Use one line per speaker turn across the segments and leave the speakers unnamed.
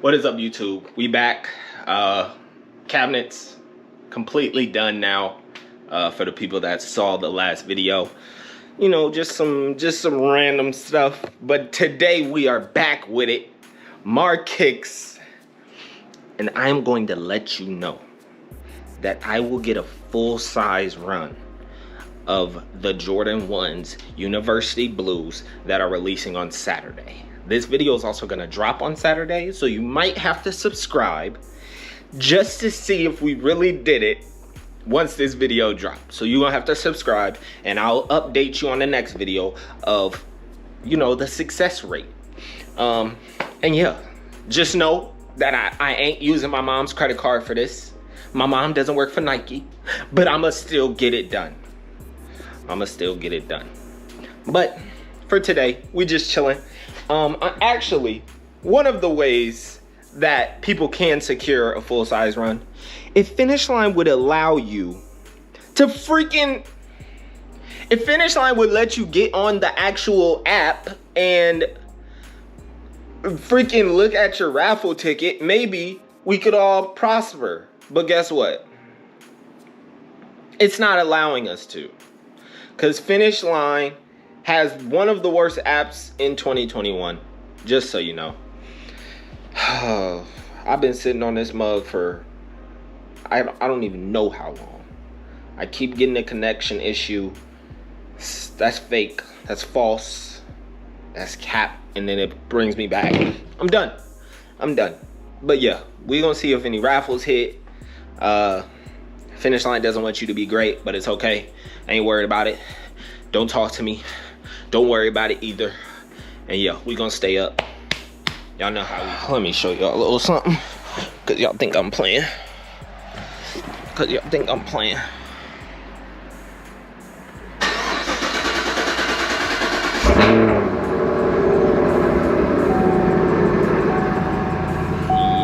What is up, YouTube? We back. Cabinets completely done now. For the people that saw the last video, you know, just some random stuff. But today we are back with it. Markix, and I'm going to let you know that I will get a full-size run of the Jordan 1s University Blues that are releasing on Saturday. This video is also going to drop on Saturday, so you might have to subscribe just to see if we really did it once this video drops. So you're going to have to subscribe, and I'll update you on the next video of, you know, the success rate. And yeah, just know that I ain't using my mom's credit card for this. My mom doesn't work for Nike, but I'ma still get it done. But for today, we just chilling. Actually, one of the ways that people can secure a full-size run, if Finish Line would allow you to if Finish Line would let you get on the actual app and freaking look at your raffle ticket, maybe we could all prosper. But guess what? It's not allowing us to. Because Finish Line has one of the worst apps in 2021. Just so you know. I've been sitting on this mug for I don't even know how long. I keep getting a connection issue. That's fake. That's false. That's cap. And then it brings me back. I'm done. But yeah, we're gonna see if any raffles hit. Finish Line doesn't want you to be great, but it's okay. I ain't worried about it. Don't talk to me. Don't worry about it either. And yeah, we gonna stay up. Y'all know how we. Let me show y'all a little something. Cause y'all think I'm playing.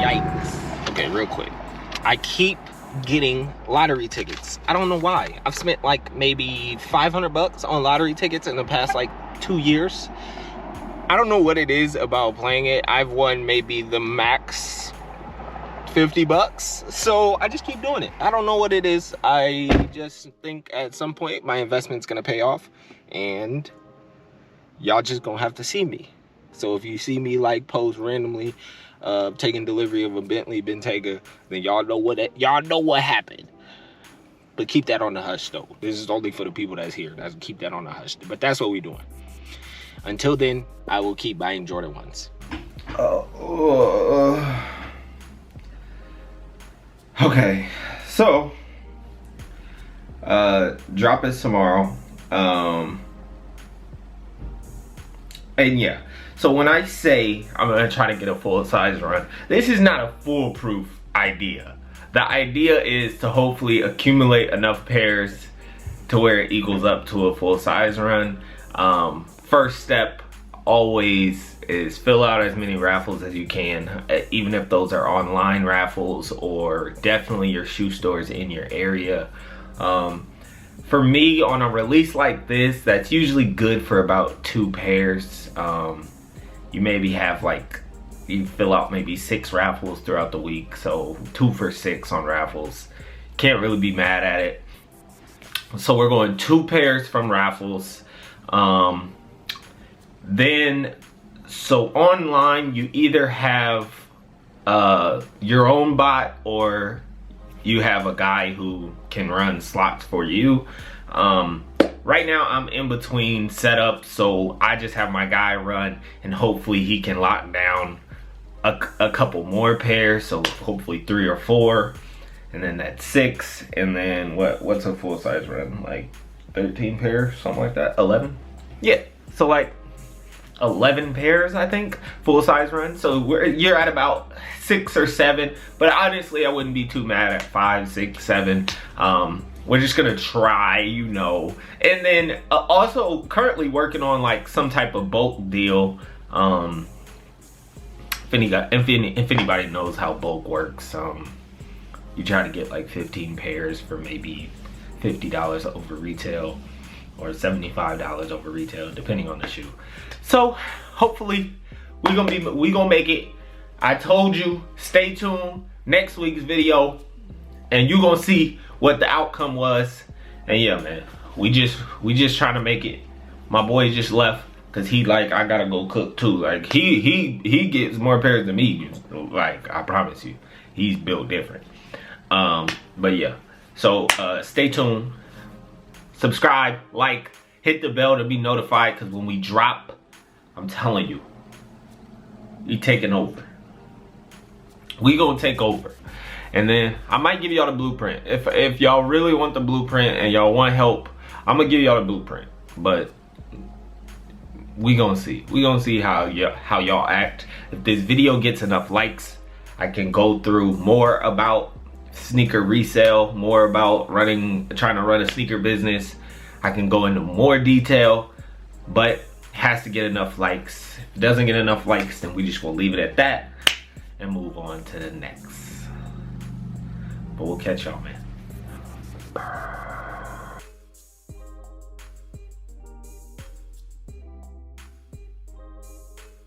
Yikes. Okay, real quick. I keep getting lottery tickets. I don't know why. I've spent like maybe $500 on lottery tickets in the past like 2 years. I don't know what it is about playing it. I've won maybe the max $50, so I just keep doing it. I don't know what it is. I just think at some point my investment's gonna pay off, and y'all just gonna have to see me. So if you see me like post randomly taking delivery of a Bentley Bentayga, then y'all know what happened. But keep that on the hush though. This is only for the people that's here. Keep that on the hush. But that's what we're doing. Until then, I will keep buying Jordan 1s.
Okay, so drop is tomorrow. And yeah, so when I say I'm gonna try to get a full-size run, this is not a foolproof idea. The idea is to hopefully accumulate enough pairs to where it equals up to a full-size run. First step always is fill out as many raffles as you can, even if those are online raffles or definitely your shoe stores in your area. For me, on a release like this, that's usually good for about 2 pairs. You maybe have you fill out maybe 6 raffles throughout the week, so 2 for 6 on raffles. Can't really be mad at it. So we're going 2 pairs from raffles. So online, you either have your own bot or you have a guy who can run slots for you. Right now, I'm in between setups, so I just have my guy run, and hopefully he can lock down a couple more pairs, so hopefully 3 or 4, and then that's 6, and then what's a full-size run? Like 13 pairs, something like that? 11? Yeah, so like 11 pairs, I think, full-size run. So you're at about 6 or 7, but honestly I wouldn't be too mad at 5, 6, 7. We're just gonna try, you know. And then also currently working on like some type of bulk deal. If anybody knows how bulk works, you try to get like 15 pairs for maybe $50 over retail, or $75 over retail, depending on the shoe. So hopefully we gonna make it. I told you, stay tuned. Next week's video, and you gonna see what the outcome was. And yeah, man, we just trying to make it. My boy just left because he like, I gotta go cook too. Like he gets more pairs than me. Like, I promise you, he's built different. But yeah, so stay tuned, subscribe, like, hit the bell to be notified, because when we drop, I'm telling you, we taking over. We gonna take over. And then I might give y'all the blueprint. If y'all really want the blueprint and y'all want help, I'm gonna give y'all the blueprint. But we gonna see. We gonna see how y'all act. If this video gets enough likes, I can go through more about sneaker resale, more about trying to run a sneaker business. I can go into more detail, but it has to get enough likes. If it doesn't get enough likes, then we just gonna leave it at that and move on to the next. But we'll catch y'all, man.